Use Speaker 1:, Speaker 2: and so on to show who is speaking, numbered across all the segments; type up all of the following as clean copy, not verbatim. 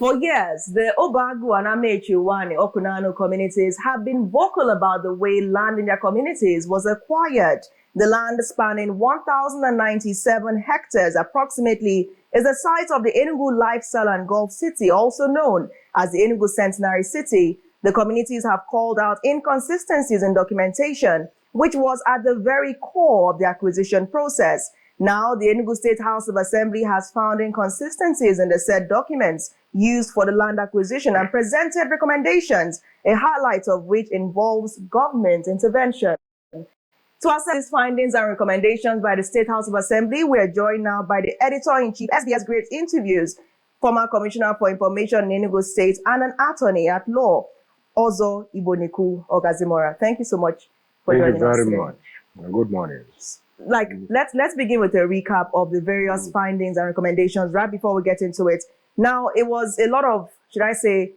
Speaker 1: For years, the Obeagu and Amechi, Uwani, Awkunanaw communities have been vocal about the way land in their communities was acquired. The land spanning 1,097 hectares approximately is the site of the Enugu Lifestyle and Golf City, also known as the Enugu Centenary City. The communities have called out inconsistencies in documentation, which was at the very core of the acquisition process. Now, the Enugu State House of Assembly has found inconsistencies in the said documents used for the land acquisition and presented recommendations, a highlight of which involves government intervention. To assess these findings and recommendations by the State House of Assembly, we are joined now by the Editor-in-Chief, SBS Great Interviews, former Commissioner for Information in Enugu State, and an attorney at law, Ozo Igbonekwu Ogazimorah. Thank you so much for joining us today.
Speaker 2: Thank you very much. Good morning.
Speaker 1: Let's begin with a recap of the various findings and recommendations right before we get into it. Now, it was a lot of, it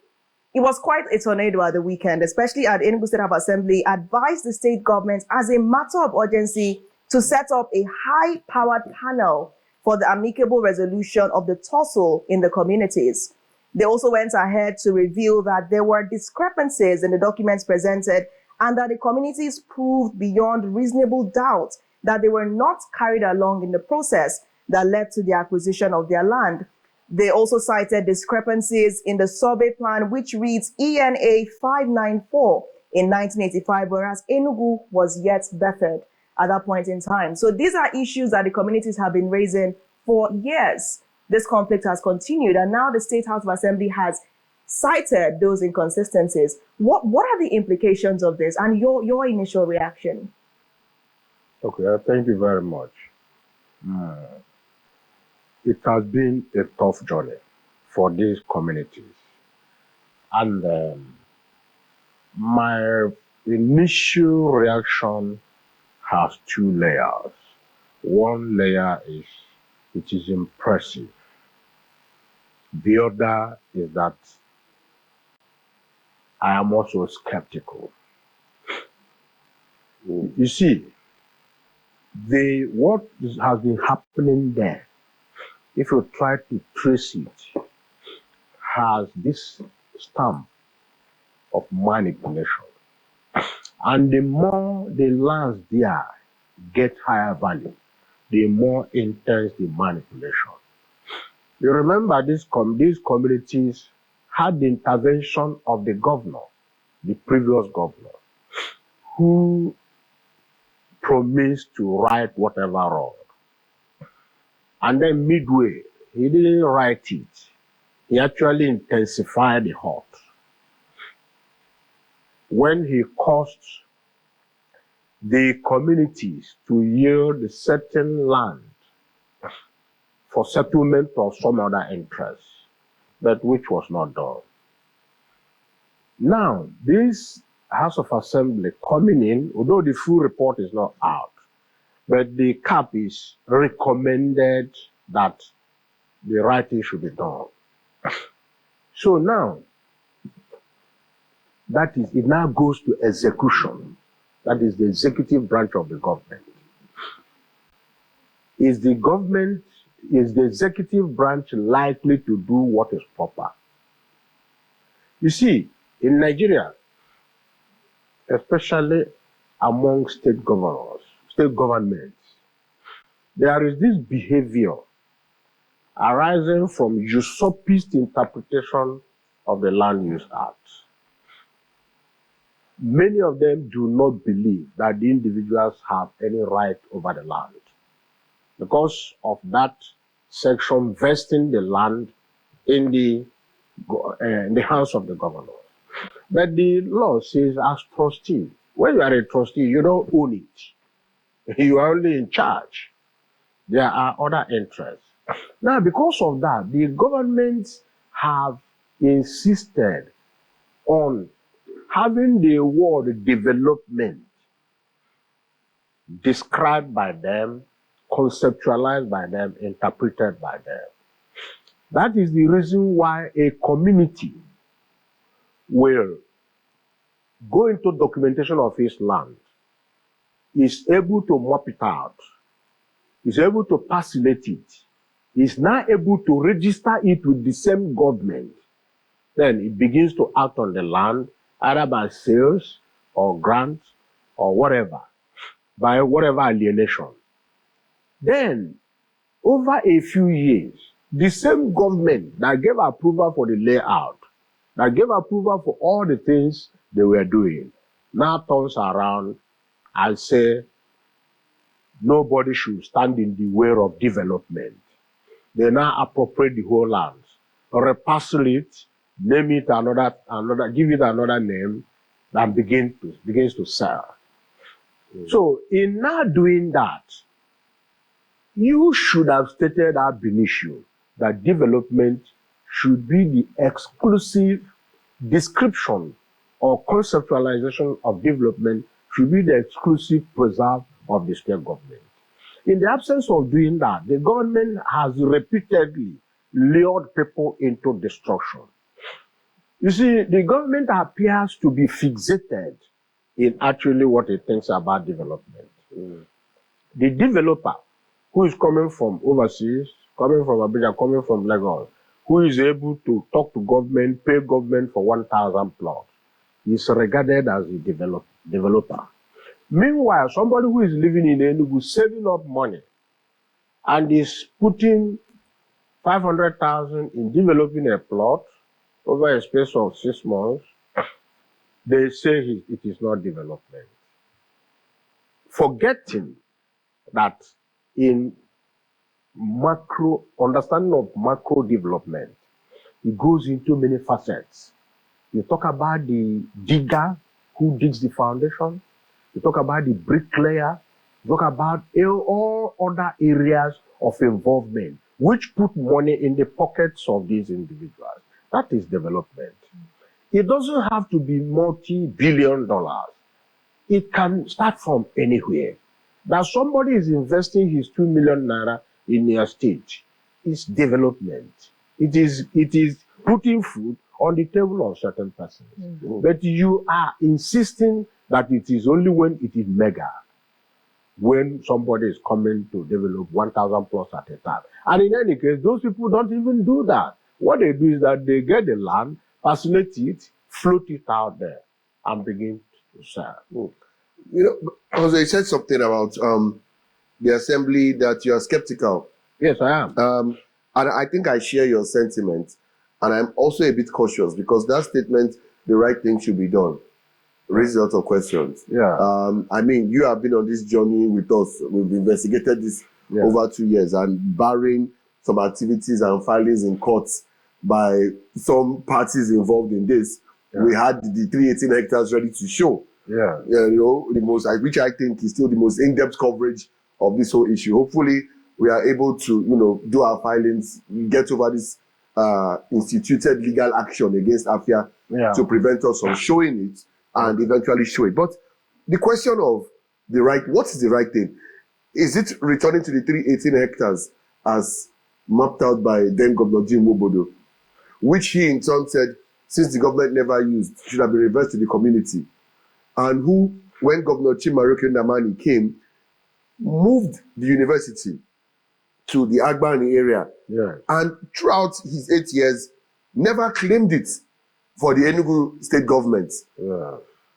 Speaker 1: was quite a tornado at the weekend, especially at Enugu State House of Assembly, advised the state government as a matter of urgency to set up a high-powered panel for the amicable resolution of the tussle in the communities. They also went ahead to reveal that there were discrepancies in the documents presented and that the communities proved beyond reasonable doubt that they were not carried along in the process that led to the acquisition of their land. They also cited discrepancies in the survey plan, which reads ENA 594 in 1985, whereas Enugu was yet bettered at that point in time. So these are issues that the communities have been raising for years. This conflict has continued, and now the State House of Assembly has cited those inconsistencies. What are the implications of this and your initial reaction?
Speaker 2: Okay, thank you very much. It has been a tough journey for these communities. And my initial reaction has two layers. One layer is, it is impressive. The other is that I am also skeptical. You see, what has been happening there, if you try to trace it, has this stamp of manipulation. And the more the lands there get higher value, the more intense the manipulation. You remember these communities had the intervention of the governor, the previous governor, who promised to right whatever wrong. And then midway, he didn't right it. He actually intensified the hurt. When he caused the communities to yield certain land for settlement of some other interests, but which was not done. Now, this House of Assembly coming in, although the full report is not out, but the CAP is recommended that the right thing should be done. So now, that is, it now goes to execution. That is the executive branch of the government. Is the executive branch likely to do what is proper? You see, in Nigeria, especially among state governments, there is this behavior arising from usurpist interpretation of the Land Use Act. Many of them do not believe that the individuals have any right over the land because of that section vesting the land in the hands of the governor. But the law says as trustee, when you are a trustee, you don't own it. You are only in charge. There are other interests. Now, because of that, the governments have insisted on having the word development described by them, conceptualized by them, interpreted by them. That is the reason why a community will go into documentation of his land, is able to map it out, is able to parcellate it, is now able to register it with the same government then it begins to act on the land, either by sales or grants or whatever, by whatever alienation. Then, over a few years, the same government that gave approval for the layout, that gave approval for all the things they were doing, now turns around and say nobody should stand in the way of development. They now appropriate the whole land, reparcel it, name it another, give it another name, and begins to sell. So in now doing that, you should have stated ab initio that development should be the exclusive description or conceptualization of development should be the exclusive preserve of the state government. In the absence of doing that, the government has repeatedly lured people into destruction. You see, the government appears to be fixated in actually what it thinks about development. The developer who is coming from overseas, coming from Abuja, coming from Lagos, who is able to talk to government, pay government for 1,000 plots, is regarded as a developer. Meanwhile, somebody who is living in Enugu, saving up money, and is putting 500,000 in developing a plot over a space of 6 months, they say it is not development. Forgetting that in understanding of macro development, it goes into many facets. You talk about the digger who digs the foundation. You talk about the bricklayer. You talk about all other areas of involvement, which put money in the pockets of these individuals. That is development. It doesn't have to be multi-billion dollars. It can start from anywhere. That somebody is investing his 2 million naira in your state is development. It is putting food on the table of certain persons. But you are insisting that it is only when it is mega, when somebody is coming to develop 1,000 plots at a time. And in any case, those people don't even do that. What they do is that they get the land, facilitate it, float it out there, and begin to sell.
Speaker 3: You know, Ozo, you said something about the assembly that you are skeptical.
Speaker 2: Yes, I am.
Speaker 3: And I think I share your sentiment. And I'm also a bit cautious because that statement, the right thing should be done, raises a lot of questions.
Speaker 2: Yeah.
Speaker 3: I mean, you have been on this journey with us. We've investigated this over 2 years, and barring some activities and filings in courts by some parties involved in this, we had the 318 hectares ready to show. You know, the most, which I think is still the most in-depth coverage of this whole issue. Hopefully, we are able to, you know, do our filings, get over this instituted legal action against AFIA to prevent us from showing it and eventually show it. But the question of the right, what is the right thing? Is it returning to the 318 hectares as mapped out by then Governor Jim Wobodo, which he in turn said, since the government never used, should have been reversed to the community, and who, when Governor Chimaroke Ndamani came, moved the university to the Agbani area, and throughout his 8 years, never claimed it for the Enugu State government.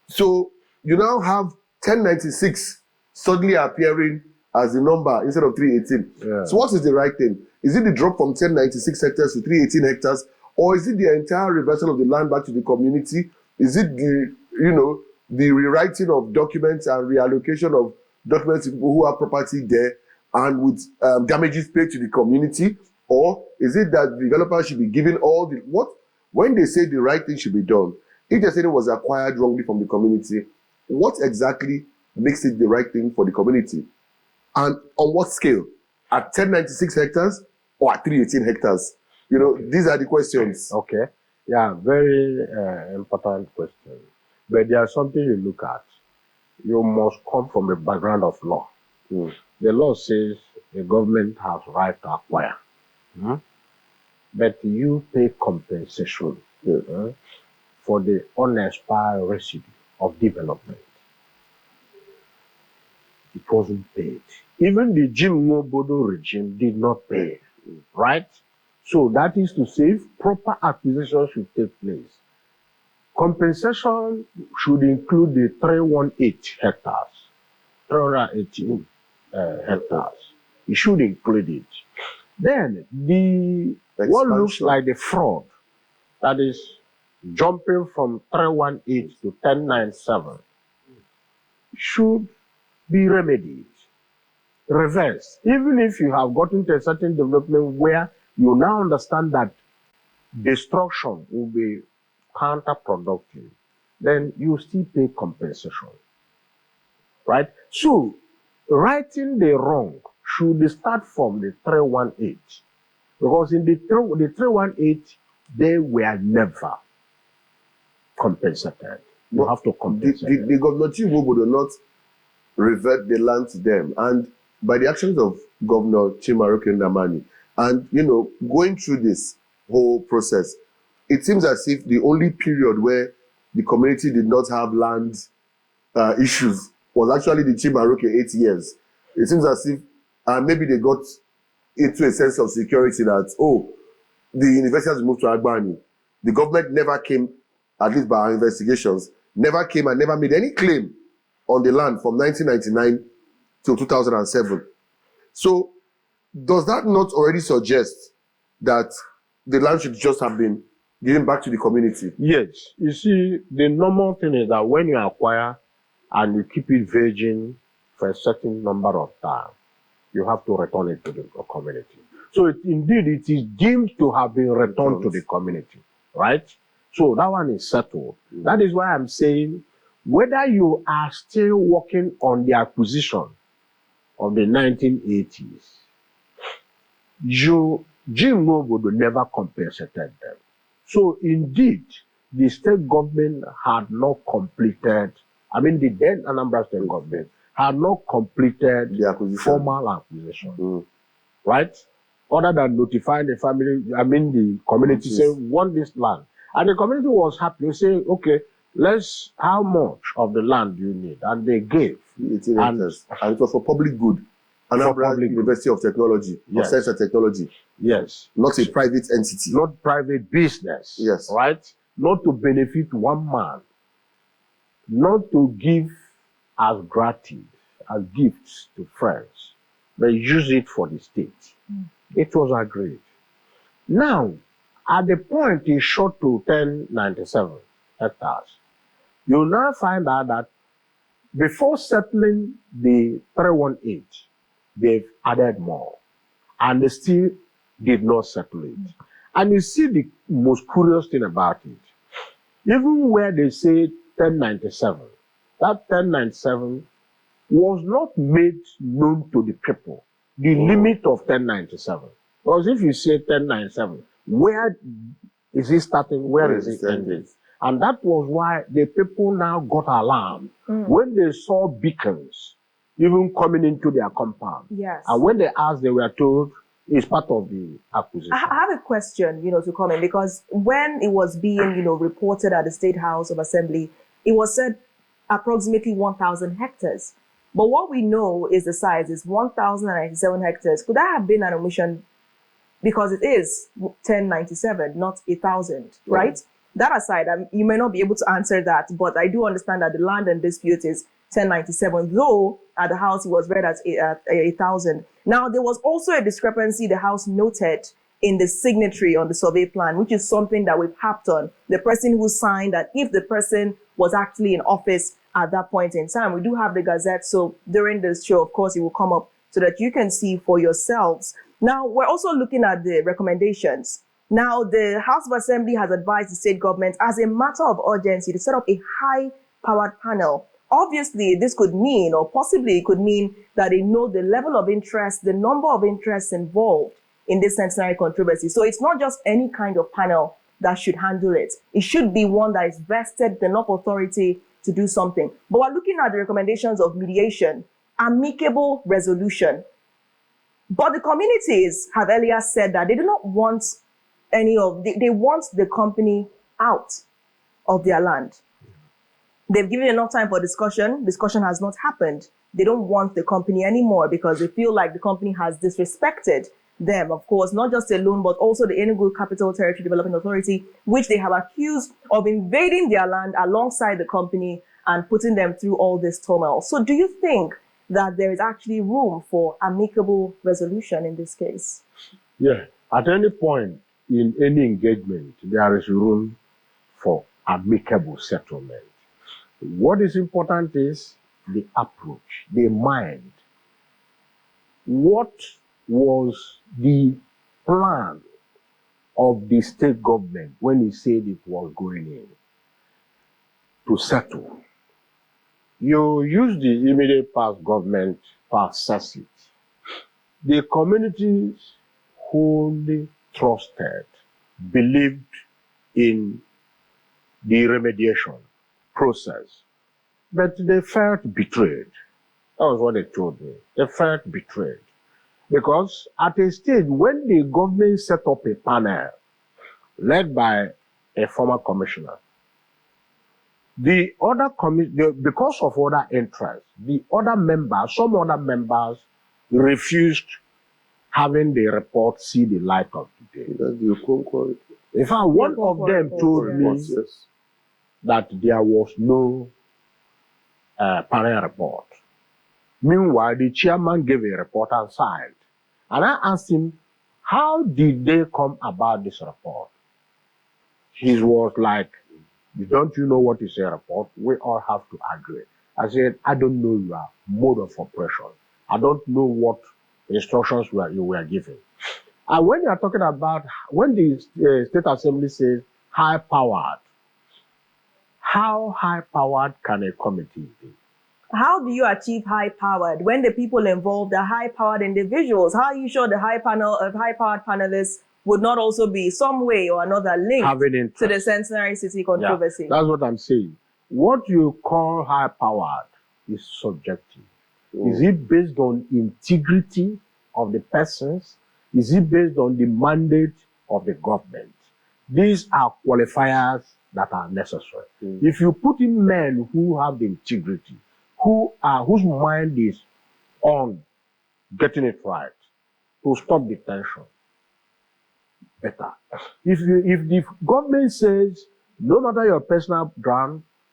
Speaker 3: So you now have 1096 suddenly appearing as the number instead of 318. So what is the right thing? Is it the drop from 1096 hectares to 318 hectares, or is it the entire reversal of the land back to the community? Is it the, you know, the rewriting of documents and reallocation of documents to people who have property there and with damages paid to the community? Or is it that the developer should be given all the, what, when they say the right thing should be done, if they say it was acquired wrongly from the community, what exactly makes it the right thing for the community? And on what scale? At 1096 hectares or at 318 hectares? You know, these are the questions.
Speaker 2: Okay. Yeah, very important question. But there's something you look at. You must come from a background of law. The law says the government has right to acquire. But you pay compensation for the unexpired residue of development. It wasn't paid. Even the Jim Wobodo regime did not pay, right? So that is to say, if proper acquisition should take place, compensation should include the 318 hectares, 318 hectares. It should include it. Then the what looks like the fraud, that is jumping from 318 to 1097, should be remedied, reversed. Even if you have gotten to a certain development where you now understand that destruction will be counterproductive, then you still pay compensation, right? So, righting the wrong should start from the 318, because in the 318, they were never compensated. You have to compensate.
Speaker 3: The Governor Chiwobo did not revert the land to them, and by the actions of Governor Chimaroke Ndamani, and going through this whole process, it seems as if the only period where the community did not have land issues was actually the Chimaroke 8 years. It seems as if maybe they got into a sense of security that, the university has moved to Agbani. The government never came, at least by our investigations, never came and never made any claim on the land from 1999 to 2007. So, does that not already suggest that the land should just have been given back to the community?
Speaker 2: Yes. You see, the normal thing is that when you acquire and you keep it virgin for a certain number of time, you have to return it to the community. So indeed, it is deemed to have been returned to the community, right? So that one is settled. That is why I'm saying, whether you are still working on the acquisition of the 1980s, Jim Nwobodo never compensated them. So indeed, the state government had not completed, the then Anambra State government had not completed the formal acquisition, right? Other than notifying the family, the community saying, want this land. And the community was happy to say, okay, how much of the land do you need? And they gave.
Speaker 3: And it was for public good. Anambra University of Technology, of Science and Technology.
Speaker 2: Yes.
Speaker 3: Not a private entity.
Speaker 2: Not private business.
Speaker 3: Yes.
Speaker 2: Right? Not to benefit one man. Not to give as gratis, as gifts to friends, but use it for the state. It was agreed. Now, at the point it shot to 1097 hectares, you now find out that before settling the 318, they've added more, and they still did not settle it. And you see the most curious thing about it, even where they say 1097, that 1097 was not made known to the people, the limit of 1097. Because if you say 1097, where is it starting? Where is it ending? And that was why the people now got alarmed when they saw beacons even coming into their compound.
Speaker 1: Yes.
Speaker 2: And when they asked, they were told it's part of the acquisition.
Speaker 1: I have a question, to come in, because when it was being, reported at the State House of Assembly, it was said approximately 1,000 hectares. But what we know is the size is 1,097 hectares. Could that have been an omission? Because it is 1097, not 1,000, right? That aside, you may not be able to answer that, but I do understand that the land and dispute is 1097, though at the House it was read as 1,000. Now, there was also a discrepancy the House noted in the signatory on the survey plan, which is something that we've harped on. The person who signed, that if the person was actually in office at that point in time. We do have the Gazette, so during this show, of course, it will come up so that you can see for yourselves. Now, we're also looking at the recommendations. Now, the House of Assembly has advised the state government as a matter of urgency to set up a high-powered panel. Obviously, this could mean, or possibly it could mean, that they know the level of interest, the number of interests involved in this centenary controversy. So it's not just any kind of panel that should handle it. It should be one that is vested with enough authority to do something. But we're looking at the recommendations of mediation, amicable resolution. But the communities have earlier said that they do not want they want the company out of their land. They've given enough time for discussion. Discussion has not happened. They don't want the company anymore because they feel like the company has disrespected them, of course, not just alone, but also the Enugu Capital Territory Development Authority, which they have accused of invading their land alongside the company and putting them through all this turmoil. So do you think that there is actually room for amicable resolution in this case?
Speaker 2: Yeah. At any point in any engagement, there is room for amicable settlement. What is important is the approach, the mind. What was the plan of the state government when he said it was going in to settle? You use the immediate past government to assess it. The communities wholly trusted, believed in the remediation process, but they felt betrayed. That was what they told me. They felt betrayed. Because at a stage, when the government set up a panel led by a former commissioner, because of other interests, some other members refused having the report see the light of the day. In fact, one of them told me that there was no panel report. Meanwhile, the chairman gave a report and signed. And I asked him, how did they come about this report? He was like, don't you know what is a report? We all have to agree. I said, I don't know your mode of operation. I don't know what instructions you were given. And when you are talking about, when the State Assembly says high-powered, how high-powered can a committee be?
Speaker 1: How do you achieve high-powered when the people involved are high-powered individuals? How are you sure the high-powered panelists would not also be some way or another linked to the Centenary City controversy?
Speaker 2: Yeah, that's what I'm saying. What you call high-powered is subjective. Is it based on integrity of the persons? Is it based on the mandate of the government? These are qualifiers that are necessary. If you put in men who have the integrity, whose mind is on getting it right, to stop the tension, better. If the government says, no matter your personal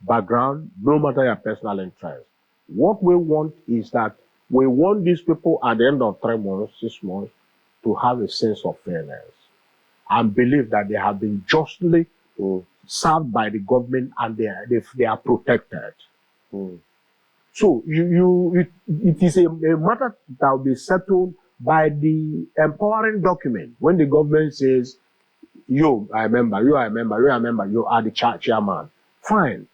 Speaker 2: background, no matter your personal interest, what we want is that we want these people at the end of 3 months, 6 months, to have a sense of fairness and believe that they have been justly served by the government and they are protected. So it is a matter that will be settled by the empowering document. When the government says, you are a member, you are a member, you are a member, you are the chairman. Fine.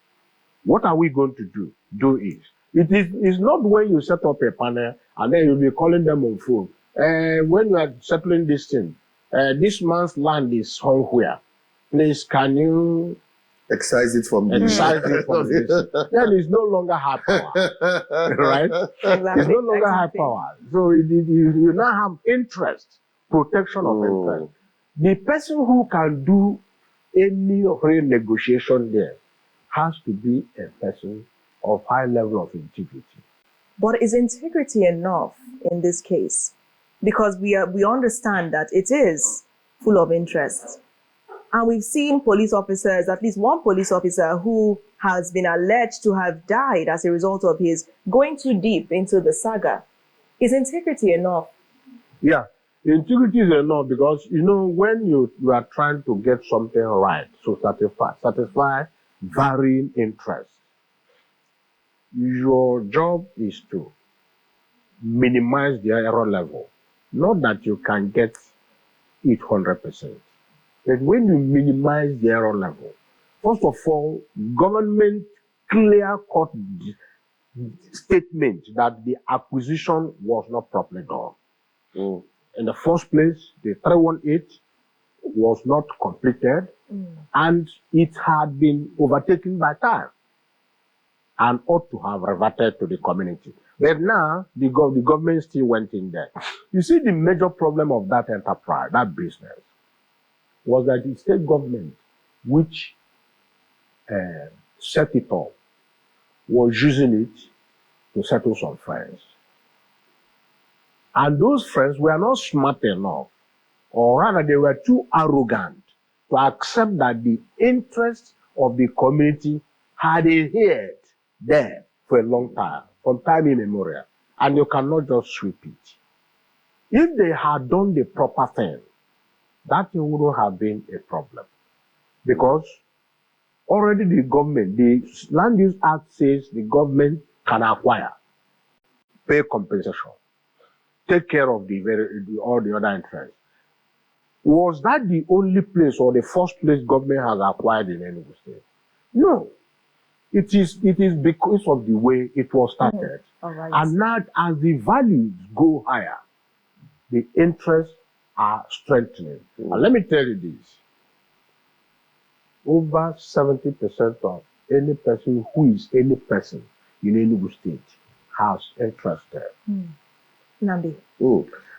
Speaker 2: What are we going to do? Do it. It's not when you set up a panel and then you'll be calling them on phone. When you are settling this thing, this man's land is somewhere. Please, can you
Speaker 3: excise it from this?
Speaker 2: Then it's no longer high power, right?
Speaker 1: Exactly.
Speaker 2: It's no longer high power. So you now have interest, protection of interest. The person who can do any renegotiation there has to be a person of high level of integrity.
Speaker 1: But is integrity enough in this case? Because we understand that it is full of interest. And we've seen police officers, at least one police officer who has been alleged to have died as a result of his going too deep into the saga. Is integrity enough?
Speaker 2: Yeah, integrity is enough because, when you are trying to get something right, so satisfy varying interests, your job is to minimize the error level. Not that you can get it 100%. But when you minimize the error level, first of all, government clear-cut statement that the acquisition was not properly done. In the first place, the 318 was not completed, and it had been overtaken by time and ought to have reverted to the community. But now, the government still went in there. You see, the major problem of that enterprise, that business, was that the state government, which set it up, was using it to settle some fines. And those friends were not smart enough, or rather they were too arrogant to accept that the interests of the community had adhered there for a long time, from time immemorial, and you cannot just sweep it. If they had done the proper thing, that wouldn't have been a problem. Because already the government, the Land Use Act says the government can acquire, pay compensation, take care of all the other interests. Was that the only place or the first place government has acquired in Enugu State? No. It is because of the way it was started.
Speaker 1: All right.
Speaker 2: And now as the values go higher, the interests are strengthening. And let me tell you this. Over 70% of any person who is any person in Enugu State has interest there.
Speaker 1: Nambi.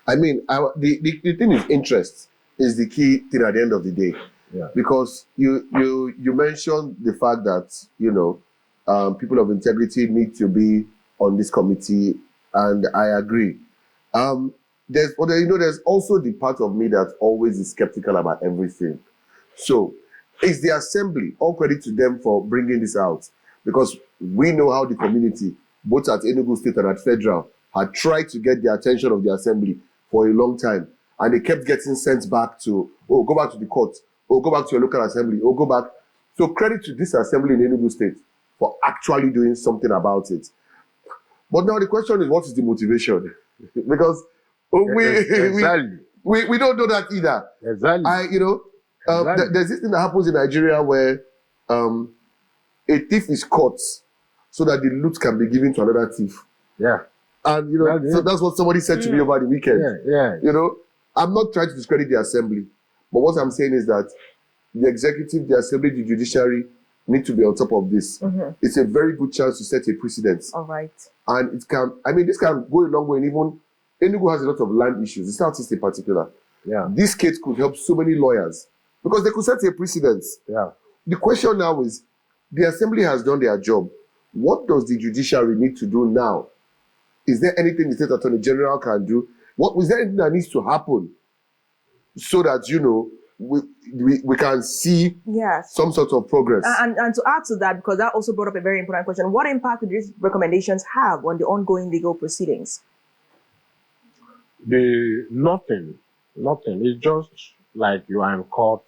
Speaker 3: I mean, the thing is interest is the key thing at the end of the day.
Speaker 2: Yeah.
Speaker 3: Because you mentioned the fact that, you know, people of integrity need to be on this committee, and I agree. There's also the part of me that always is skeptical about everything. So it's the assembly, all credit to them for bringing this out, because we know how the community, both at Enugu State and at Federal, had tried to get the attention of the assembly for a long time, and they kept getting sent back to, oh, go back to the court, oh, go back to your local assembly, oh, go back. So credit to this assembly in Enugu State for actually doing something about it. But now the question is, what is the motivation? Because we don't know that either.
Speaker 2: Exactly.
Speaker 3: There's this thing that happens in Nigeria where a thief is caught so that the loot can be given to another thief.
Speaker 2: Yeah.
Speaker 3: And so that's what somebody said to me over the weekend.
Speaker 2: Yeah.
Speaker 3: You know, I'm not trying to discredit the assembly, but what I'm saying is that the executive, the assembly, the judiciary need to be on top of this. It's a very good chance to set a precedent.
Speaker 1: All right.
Speaker 3: And this can go a long way. And even Enugu has a lot of land issues, the Southeast in particular.
Speaker 2: Yeah.
Speaker 3: This case could help so many lawyers because they could set a precedent.
Speaker 2: Yeah.
Speaker 3: The question now is, the assembly has done their job. What does the judiciary need to do now? Is there anything the state attorney general can do? Is there anything that needs to happen so that, you know, we can see some sort of progress?
Speaker 1: And to add to that, because that also brought up a very important question, what impact do these recommendations have on the ongoing legal proceedings?
Speaker 2: Nothing. It's just like you are in court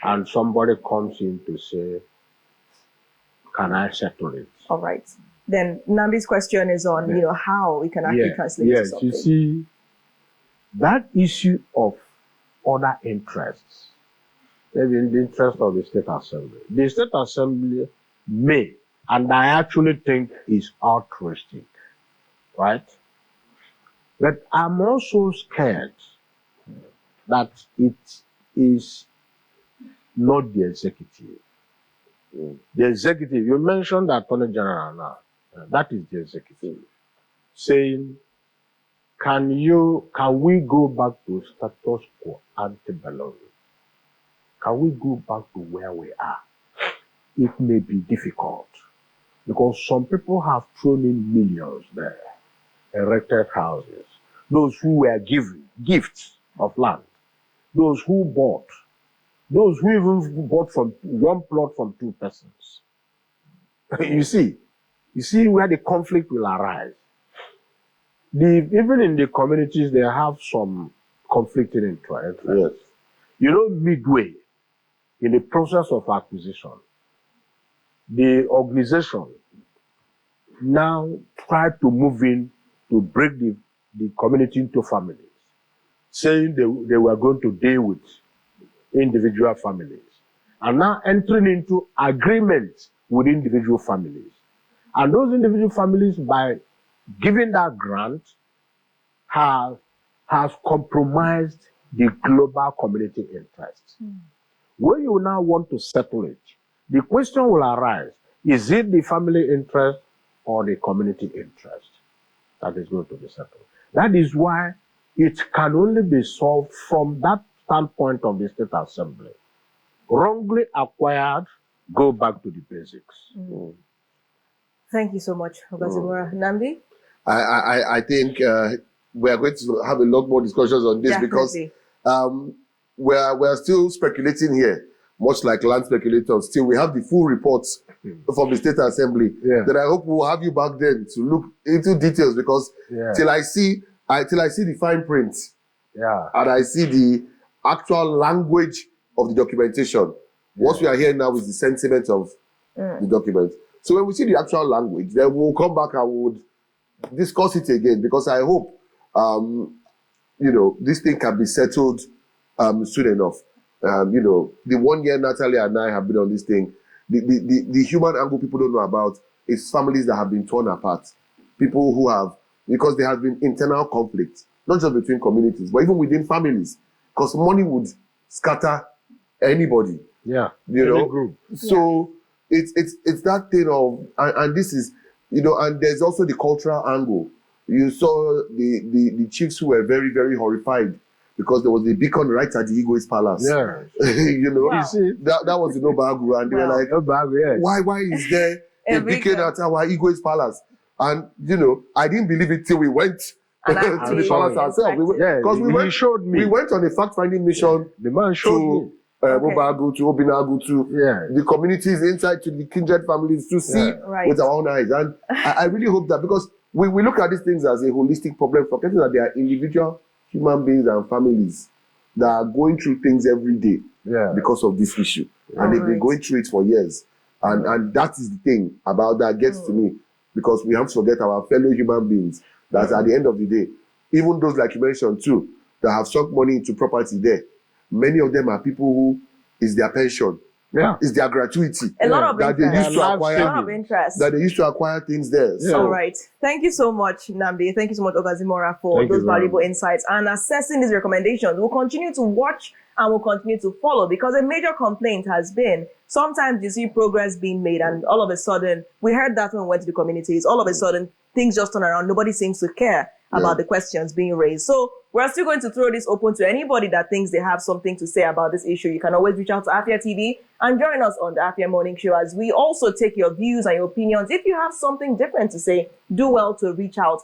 Speaker 2: and somebody comes in to say, can I settle it?
Speaker 1: All right. Then Nambi's question is on, how we can actually translate to something.
Speaker 2: You see, that issue of other interests, maybe in the interest of the State Assembly. The State Assembly may, and I actually think is altruistic, right? But I'm also scared that it is not the executive. The executive, you mentioned the Attorney General now. That is the executive saying, can we go back to status quo ante bellum? Can we go back to where we are? It may be difficult because some people have thrown in millions there, erected houses, those who were given gifts of land, those who bought, those who even bought from one plot from two persons. You see where the conflict will arise. Even in the communities, they have some conflicting interests.
Speaker 3: Yes.
Speaker 2: You know, midway in the process of acquisition, the organization now tried to move in to break the community into families, saying they were going to deal with individual families, and now entering into agreements with individual families. And those individual families, by giving that grant, has compromised the global community interest. When you now want to settle it, the question will arise, is it the family interest or the community interest that is going to be settled? That is why it can only be solved from that standpoint of the State Assembly. Wrongly acquired, go back to the basics.
Speaker 1: Thank you so much, Ogazimorah. Nambi?
Speaker 3: I think we are going to have a lot more discussions on this because we're still speculating here, much like land speculators. Still, we have the full reports from the State Assembly that I hope we'll have you back then to look into details because till I see the fine print and I see the actual language of the documentation. What we are hearing now is the sentiment of the document. So when we see the actual language, then we'll come back and we'll discuss it again because I hope this thing can be settled soon enough. The 1 year Natalie and I have been on this thing, the human angle people don't know about is families that have been torn apart. People who have, because there has been internal conflict, not just between communities, but even within families, because money would scatter anybody.
Speaker 2: Yeah.
Speaker 3: Group. So it's that thing of, and this is, and there's also the cultural angle. You saw the chiefs who were very, very horrified because there was a beacon right at the Igwe's palace.
Speaker 2: Yeah.
Speaker 3: You see, that was in Obeagu, and they were like,
Speaker 2: Obeagu,
Speaker 3: why is there a beacon at our Igwe's palace? And I didn't believe it till we went to the palace ourselves. Because we went on a fact-finding mission.
Speaker 2: The man showed me.
Speaker 3: Obeagu, to Obinagu, to the communities inside, to the kindred families, to see with our own eyes. And I really hope that, because we look at these things as a holistic problem, forgetting that they are individual human beings and families that are going through things every day because of this issue. And they've been going through it for years. And that is the thing about that gets to me, because we have to forget our fellow human beings, that at the end of the day, even those like you mentioned too, that have sunk money into property there, many of them are people who is their pension, is their gratuity,
Speaker 1: a lot of
Speaker 3: that
Speaker 1: interest.
Speaker 3: they used to acquire,
Speaker 1: a lot of interest.
Speaker 3: that they used to acquire things there. So,
Speaker 1: all right. Thank you so much, Nnamdi. Thank you so much, Ogazimorah, for those valuable insights and assessing these recommendations. We'll continue to watch and we'll continue to follow, because a major complaint has been sometimes you see progress being made and all of a sudden, we heard that when we went to the communities, all of a sudden things just turn around. Nobody seems to care about the questions being raised. So we're still going to throw this open to anybody that thinks they have something to say about this issue. You can always reach out to Afia TV and join us on the Afia Morning Show as we also take your views and your opinions. If you have something different to say, do well to reach out.